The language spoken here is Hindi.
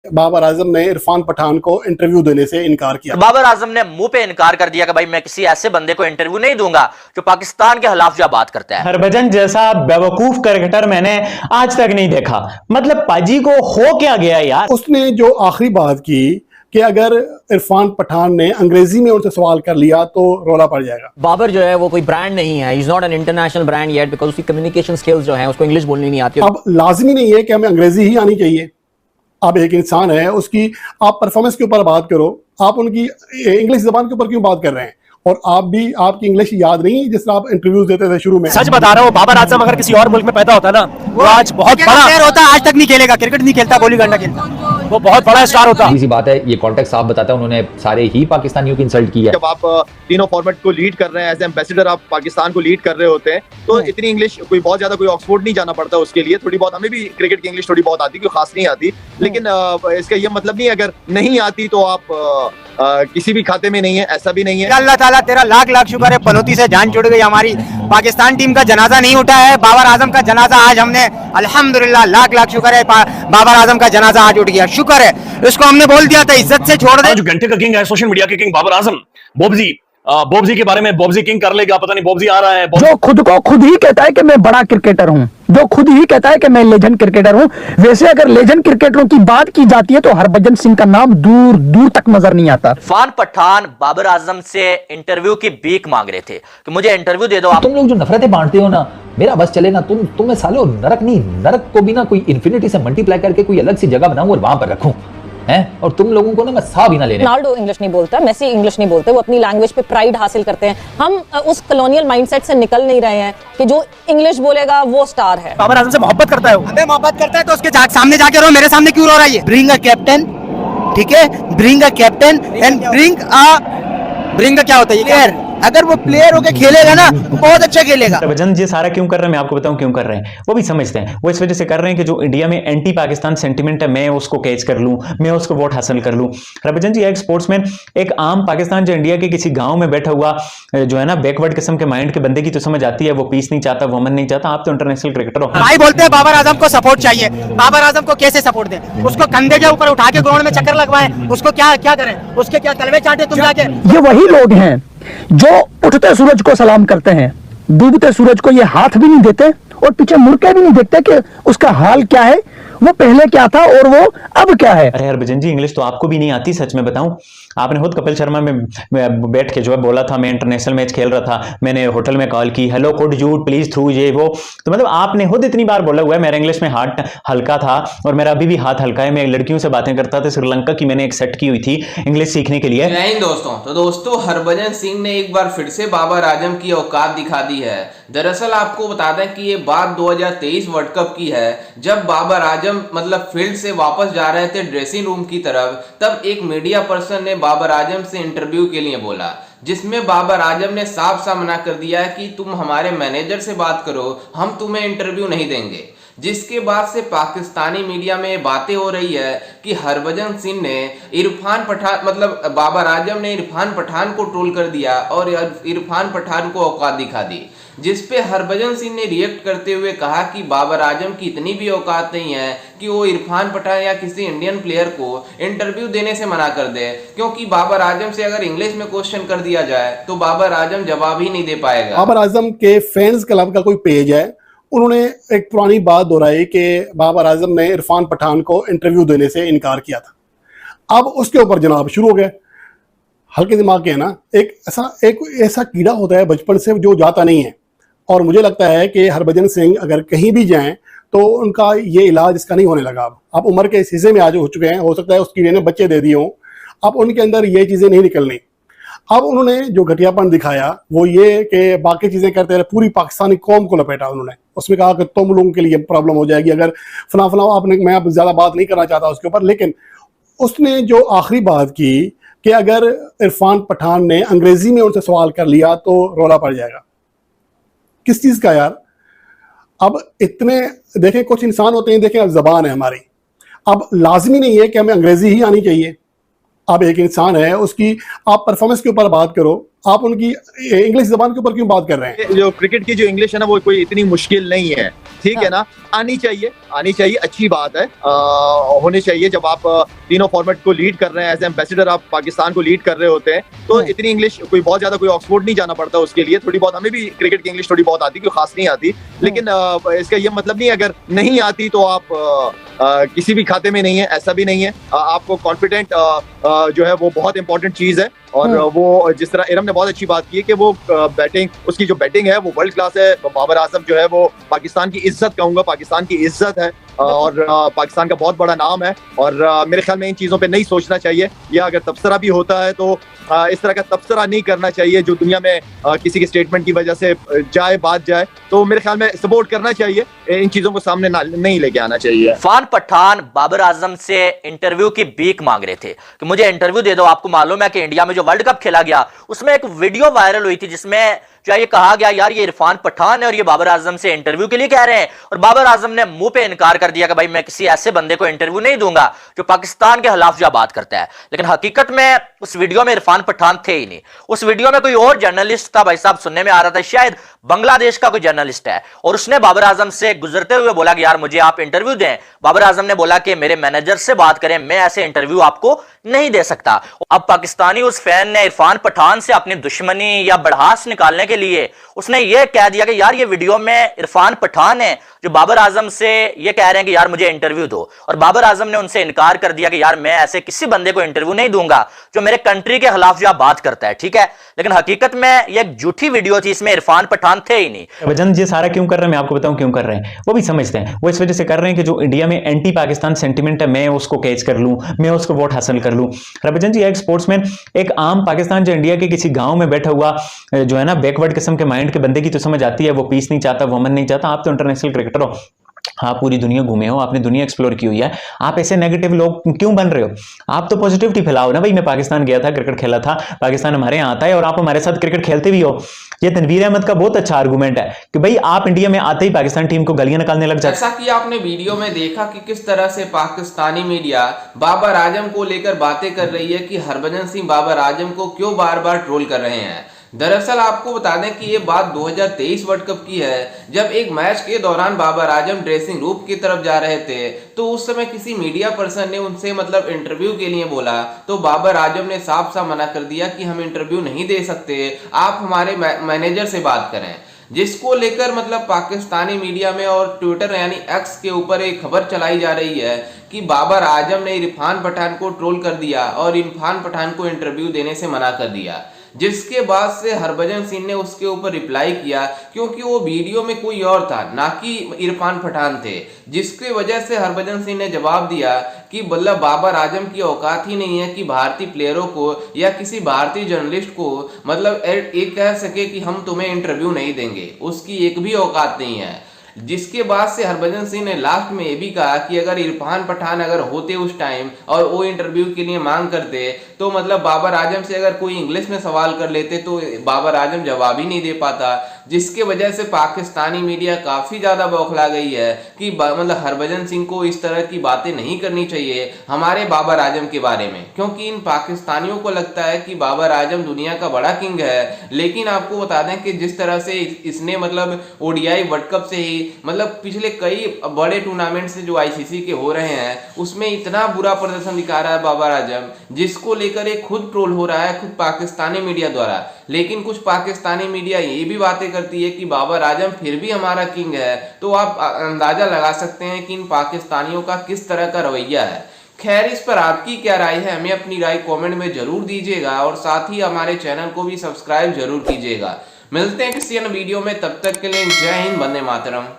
बाबर आजम ने इरफान पठान को इंटरव्यू देने से इनकार किया। बाबर आजम ने मुंह पे इनकार कर दिया कि भाई मैं किसी ऐसे बंदे को इंटरव्यू नहीं दूंगा जो पाकिस्तान के खिलाफ जो बात करता है। हरभजन जैसा बेवकूफ क्रिकेटर मैंने आज तक नहीं देखा। मतलब पाजी को हो क्या गया यार। उसने जो आखिरी बात की कि अगर इरफान पठान ने अंग्रेजी में उनसे सवाल कर लिया तो रोला पड़ जाएगा। बाबर जो है वो कोई ब्रांड नहीं है, is not an international brand yet because उसकी कम्युनिकेशन स्किल्स जो है उसको इंग्लिश बोलनी नहीं आती। अब लाजमी नहीं है कि हमें अंग्रेजी ही आनी चाहिए। आप एक इंसान है, उसकी आप परफॉर्मेंस के ऊपर बात करो, आप उनकी इंग्लिश जबान के ऊपर क्यों बात कर रहे हैं? और आप भी, आपकी इंग्लिश याद नहीं जिस तरह आप इंटरव्यूज देते थे शुरू में। सच बता रहा हूँ, बाबर आजम अगर किसी और मुल्क में पैदा होता ना वो आज बहुत बड़ा प्लेयर होता। आज तक नहीं खेलेगा, क्रिकेट नहीं खेलता, गोली डंडा खेलता, वो बहुत बड़ा स्टार होता। इसी बात है, ये कॉन्टेक्स्ट साफ बताता है, उन्होंने सारे ही पाकिस्तानियों की इंसल्ट की है। जब आप तीनों फॉर्मेट को लीड कर रहे हैं, एज एम्बेसडर आप पाकिस्तान को लीड कर रहे होते हैं, तो इतनी इंग्लिश कोई बहुत ज्यादा कोई ऑक्सफोर्ड नहीं जाना पड़ता उसके लिए। थोड़ी बहुत हमें भी क्रिकेट की इंग्लिश थोड़ी बहुत आती, कोई खास नहीं आती, लेकिन इसका ये मतलब नहीं अगर नहीं आती तो आप किसी भी खाते में नहीं है, ऐसा भी नहीं है। अल्लाह ताला तेरा लाख लाख शुक्र है, पनौती से जान छुड़ गई हमारी। पाकिस्तान टीम का जनाजा नहीं उठा है, बाबर आजम का जनाजा आज हमने अल्हम्दुलिल्लाह लाख लाख शुक्र है, बाबर आजम का जनाजा आज उठ गया। शुक्र है, इसको हमने बोल दिया था इज्जत से छोड़ दे। जो घंटे का किंग है, सोशल मीडिया के किंग बाबर आजम, बोबजी के बारे में बोबजी किंग कर लेगा, पता नहीं बोबजी आ रहा है। जो खुद को खुद ही कहता है कि मैं बड़ा क्रिकेटर हूं, जो खुद ही कहता है कि मैं लेजेंड क्रिकेटर हूं, वैसे अगर लेजेंड क्रिकेटरों की बात की जाती है तो हरभजन सिंह का नाम दूर दूर तक नजर नहीं आता। इरफान पठान बाबर आजम से इंटरव्यू की भीख मांग रहे थे कि मुझे इंटरव्यू दे दो। आप तुम लोग जो नफरतें बांटते हो ना, मेरा बस चले ना, तुम्हें सालो नरक नहीं, नरक को भी ना कोई इन्फिनिटी से मल्टीप्लाई करके कोई अलग सी जगह बनाऊं और वहां पर रखूं हैं, और तुम लोगों को ना मैं सा भी ना लेने। रोनाल्डो इंग्लिश नहीं बोलता, मेसी इंग्लिश नहीं बोलते, वो अपनी लैंग्वेज पे प्राइड हासिल करते हैं। हम उस कॉलोनियल माइंडसेट से निकल नहीं रहे हैं कि जो इंग्लिश बोलेगा वो स्टार है। बाबर आजम से मोहब्बत करता है, हमें मोहब्बत करता है तो उसके सामने जाके रो, मेरे सामने क्यों रो रहा है? ब्रिंग अ कैप्टन, ठीक है, bring a captain and bring क्या होता है यार? अगर वो प्लेयर होकर खेलेगा ना बहुत अच्छा खेलेगा। हरभजन जी सारा क्यों कर रहे हैं मैं आपको बताऊं क्यों कर रहे हैं। वो भी समझते हैं, वो इस वजह से कर रहे हैं कि जो इंडिया में एंटी पाकिस्तान सेंटीमेंट है मैं उसको कैच कर लूं, मैं उसको वोट हासिल कर लूं। हरभजन जी एक स्पोर्ट्समैन, एक आम पाकिस्तान जो इंडिया के किसी गांव में बैठा हुआ जो है ना बैकवर्ड किस्म के माइंड के बंदे की तो समझ आती है, वो पीस नहीं चाहता, वो अमन नहीं चाहता। आप तो इंटरनेशनल क्रिकेटर हो। भाई बोलते हैं बाबर आजम को सपोर्ट चाहिए, बाबर आजम को कैसे सपोर्ट दें? उसको कंधे के ऊपर उठा के ग्राउंड में चक्कर लगवाएं, उसको क्या क्या करें, उसके क्या तलवे चाटे तुम जाके? ये वही लोग हैं जो उठते सूरज को सलाम करते हैं, डूबते सूरज को ये हाथ भी नहीं देते और पीछे मुड़ के भी नहीं देखते कि उसका हाल क्या है, वो पहले क्या था और वो अब क्या है। अरे हरभजन जी इंग्लिश तो आपको भी नहीं आती, सच में बताऊं। आपने खुद कपिल शर्मा में बैठ के जो है बोला था मैं इंटरनेशनल मैच खेल रहा था, मैंने होटल में कॉल की, hello could you please through ये वो, तो मतलब आपने खुद इतनी बार बोला हुआ है मेरा इंग्लिश में हाथ हल्का था और मेरा अभी भी हाथ हल्का है। मैं लड़कियों से बातें करता था, श्रीलंका की मैंने एक सेट की हुई थी इंग्लिश सीखने के लिए। नहीं दोस्तों हरभजन सिंह ने एक बार फिर से बाबर आजम की औकात दिखा दी है। दरअसल आपको बता दें कि ये बात 2023 वर्ल्ड कप की है, जब बाबर आजम मतलब फील्ड से वापस जा रहे थे ड्रेसिंग रूम की तरफ, तब एक मीडिया पर्सन ने बाबर आजम से इंटरव्यू के लिए बोला, जिसमें बाबर आजम ने साफ साफ मना कर दिया कि तुम हमारे मैनेजर से बात करो, हम तुम्हें इंटरव्यू नहीं देंगे। जिसके बाद से पाकिस्तानी मीडिया में बातें हो रही है कि हरभजन सिंह ने इरफान पठान मतलब बाबर आजम ने इरफान पठान को ट्रोल कर दिया और इरफान पठान को औकात दिखा दी, जिसपे हरभजन सिंह ने रिएक्ट करते हुए कहा कि बाबर आजम की इतनी भी औकात नहीं है कि वो इरफान पठान या किसी इंडियन प्लेयर को इंटरव्यू देने से मना कर दे, क्योंकि बाबर आजम से अगर इंग्लिश में क्वेश्चन कर दिया जाए तो बाबर आजम जवाब ही नहीं दे पाएगा। बाबर आजम के फैंस क्लब का कोई पेज है, उन्होंने एक पुरानी बात दोहराई कि बाबर आजम ने इरफान पठान को इंटरव्यू देने से इनकार किया था। अब उसके ऊपर जनाब शुरू हो गए। हल्के दिमाग के है ना, एक ऐसा कीड़ा होता है बचपन से जो जाता नहीं है, और मुझे लगता है कि हरभजन सिंह अगर कहीं भी जाएं तो उनका ये इलाज इसका नहीं होने लगा। अब उम्र के इस हिस्से में आज हो चुके हैं, हो सकता है उस कीड़े ने बच्चे दे दिए हों, अब उनके अंदर ये चीज़ें नहीं निकलनी। अब उन्होंने जो घटियापन दिखाया वो ये कि बाकी चीज़ें करते रहे, पूरी पाकिस्तानी कौम को लपेटा उन्होंने। उसमें कहा कि तुम लोगों के लिए प्रॉब्लम हो जाएगी अगर फला आपने, मैं अब ज़्यादा बात नहीं करना चाहता उसके ऊपर, लेकिन उसने जो आखिरी बात की कि अगर इरफान पठान ने अंग्रेजी में उनसे सवाल कर लिया तो रोला पड़ जाएगा। किस चीज़ का यार? अब इतने देखें, कुछ इंसान होते हैं, देखें अब ज़बान है हमारी, अब लाजमी नहीं है कि हमें अंग्रेजी ही आनी चाहिए। अब एक इंसान है, उसकी आप परफॉर्मेंस के ऊपर बात करो, आप उनकी इंग्लिश जबान के ऊपर क्यों बात कर रहे हैं? जो क्रिकेट की जो इंग्लिश है ना वो कोई इतनी मुश्किल नहीं है। ठीक है ना, आनी चाहिए, अच्छी बात है, होने चाहिए। जब आप तीनों फॉर्मेट को लीड कर रहे हैं, एज एम्बेसडर आप पाकिस्तान को लीड कर रहे होते हैं, तो इतनी इंग्लिश कोई बहुत ज्यादा कोई ऑक्सफोर्ड नहीं जाना पड़ता उसके लिए। थोड़ी बहुत हमें भी क्रिकेट की इंग्लिश थोड़ी बहुत आती, कोई खास नहीं आती, लेकिन इसका ये मतलब नहीं अगर नहीं आती तो आप किसी भी खाते में नहीं है, ऐसा भी नहीं है। आपको कॉन्फिडेंट जो है वो बहुत इंपॉर्टेंट चीज है। और वो जिस तरह इरम ने बहुत अच्छी बात की है कि वो बैटिंग, उसकी जो बैटिंग है वो वर्ल्ड क्लास है। बाबर आजम जो है वो पाकिस्तान की इज्जत, कहूंगा पाकिस्तान की इज्जत है, और पाकिस्तान का बहुत बड़ा नाम है। और मेरे ख्याल में इन चीज़ों पे नहीं सोचना चाहिए, या अगर तबसरा भी होता है तो इस तरह का तबसरा नहीं करना चाहिए जो दुनिया में किसी के स्टेटमेंट की वजह से बात जाए। तो मेरे ख्याल में सपोर्ट करना चाहिए, इन चीज़ों को सामने नहीं लेके आना चाहिए। इरफान पठान बाबर आजम से इंटरव्यू की भीख मांग रहे थे कि मुझे इंटरव्यू दे दो। आपको मालूम है कि इंडिया में जो वर्ल्ड कप खेला गया उसमें एक वीडियो वायरल हुई थी जिसमें जो ये कहा गया यार ये इरफान पठान है और ये बाबर आजम से इंटरव्यू के लिए कह रहे हैं, और बाबर आजम ने मुंह पे इनकार कर दिया कि भाई मैं किसी ऐसे बंदे को इंटरव्यू नहीं दूंगा जो पाकिस्तान के खिलाफ जो बात करता है। लेकिन हकीकत में उस वीडियो में इरफान पठान थे ही नहीं, उस वीडियो में कोई और जर्नलिस्ट था। भाई साहब सुनने में आ रहा था शायद बांग्लादेश का कोई जर्नलिस्ट है, और उसने बाबर आजम से गुजरते हुए बोला कि यार मुझे आप इंटरव्यू दें। बाबर आजम ने बोला कि मेरे मैनेजर से बात करें, मैं ऐसे इंटरव्यू आपको नहीं दे सकता। अब पाकिस्तानी उस फैन ने इरफान पठान से अपनी दुश्मनी या बड़ास निकालने के लिए उसने ये कह दिया कि यार ये वीडियो में इरफान पठान है जो बाबर आजम से ये कह रहे हैं कि यार मुझे इंटरव्यू दो, और बाबर आजम ने उनसे इनकार कर दिया कि यार मैं ऐसे किसी बंदे को इंटरव्यू नहीं दूंगा जो मेरे कंट्री के खिलाफ जो बात करता है। ठीक है, लेकिन हकीकत में ये एक झूठी वीडियो थी, इसमें इरफान पठान थे ही नहीं। हरभजन जी सारा क्यों कर रहे हैं मैं आपको बताऊं क्यों कर रहे हैं। वो भी समझते हैं, वो इस वजह से कर रहे हैं कि जो इंडिया में एंटी पाकिस्तान सेंटिमेंट है मैं उसको कैच कर लूं, मैं उसको वोट हासिल कर लूं। हरभजन जी एक स्पोर्ट्समैन, एक आम पाकिस्तान जो इंडिया के किसी गांव में बैठा हुआ जो है ना बैकवर्ड किस्म के माइंड के बंदे की तो समझ आती है, वो पीस नहीं चाहता, वो अमन नहीं चाहता। आप तो इंटरनेशनल क्रिकेटर हो, आप पूरी दुनिया घूमे हो, आपने दुनिया एक्सप्लोर की हुई है, आप ऐसे नेगेटिव लोग क्यों बन रहे हो। आप तो पॉजिटिविटी फैलाओ ना भाई, मैं पाकिस्तान गया था, क्रिकेट खेला था, पाकिस्तान हमारे यहाँ आता है और आप हमारे साथ क्रिकेट खेलते भी हो। ये तनवीर अहमद का बहुत अच्छा आर्गुमेंट है कि भाई आप इंडिया में आते ही पाकिस्तान टीम को गलियां निकालने लग जाते। जैसा कि आपने वीडियो में देखा कि किस तरह से पाकिस्तानी मीडिया बाबर आजम को लेकर बातें कर रही है कि हरभजन सिंह बाबर आजम को क्यों बार बार ट्रोल कर रहे हैं। दरअसल आपको बता दें कि ये बात 2023 वर्ल्ड कप की है, जब एक मैच के दौरान बाबर आजम ड्रेसिंग रूम की तरफ जा रहे थे तो उस समय किसी मीडिया पर्सन ने उनसे मतलब इंटरव्यू के लिए बोला, तो बाबर आजम ने साफ साफ मना कर दिया कि हम इंटरव्यू नहीं दे सकते, आप हमारे मैनेजर से बात करें। जिसको लेकर मतलब पाकिस्तानी मीडिया में और ट्विटर यानी एक्स के ऊपर एक खबर चलाई जा रही है कि बाबर आजम ने इरफान पठान को ट्रोल कर दिया और इरफान पठान को इंटरव्यू देने से मना कर दिया। जिसके बाद से हरभजन सिंह ने उसके ऊपर रिप्लाई किया, क्योंकि वो वीडियो में कोई और था ना कि इरफान पठान थे, जिसकी वजह से हरभजन सिंह ने जवाब दिया कि मतलब बाबर आजम की औकात ही नहीं है कि भारतीय प्लेयरों को या किसी भारतीय जर्नलिस्ट को मतलब एक कह सके कि हम तुम्हें इंटरव्यू नहीं देंगे, उसकी एक भी औकात नहीं है। जिसके बाद से हरभजन सिंह ने लास्ट में ये भी कहा कि अगर इरफान पठान अगर होते उस टाइम और वो इंटरव्यू के लिए मांग करते तो मतलब बाबर आजम से अगर कोई इंग्लिश में सवाल कर लेते तो बाबर आजम जवाब ही नहीं दे पाता। जिसके वजह से पाकिस्तानी मीडिया काफी ज्यादा बौखला गई है कि मतलब हरभजन सिंह को इस तरह की बातें नहीं करनी चाहिए हमारे बाबर आजम के बारे में, क्योंकि इन पाकिस्तानियों को लगता है कि बाबर आजम दुनिया का बड़ा किंग है। लेकिन आपको बता दें कि जिस तरह से इसने मतलब ओडीआई वर्ल्ड कप से ही मतलब पिछले कई बड़े टूर्नामेंट से जो आईसीसी के हो रहे हैं उसमें इतना बुरा प्रदर्शन दिखा रहा है बाबर आजम, जिसको लेकर एक खुद ट्रोल हो रहा है खुद पाकिस्तानी मीडिया द्वारा। लेकिन कुछ पाकिस्तानी मीडिया ये भी बातें करती है कि बाबर आजम फिर भी हमारा किंग है, तो आप अंदाजा लगा सकते हैं कि इन पाकिस्तानियों का किस तरह का रवैया है। खैर इस पर आपकी क्या राय है, हमें अपनी राय कमेंट में जरूर दीजिएगा और साथ ही हमारे चैनल को भी सब्सक्राइब जरूर कीजिएगा। मिलते हैं किसी अन्य वीडियो में, तब तक के लिए जय हिंद, वंदे मातरम।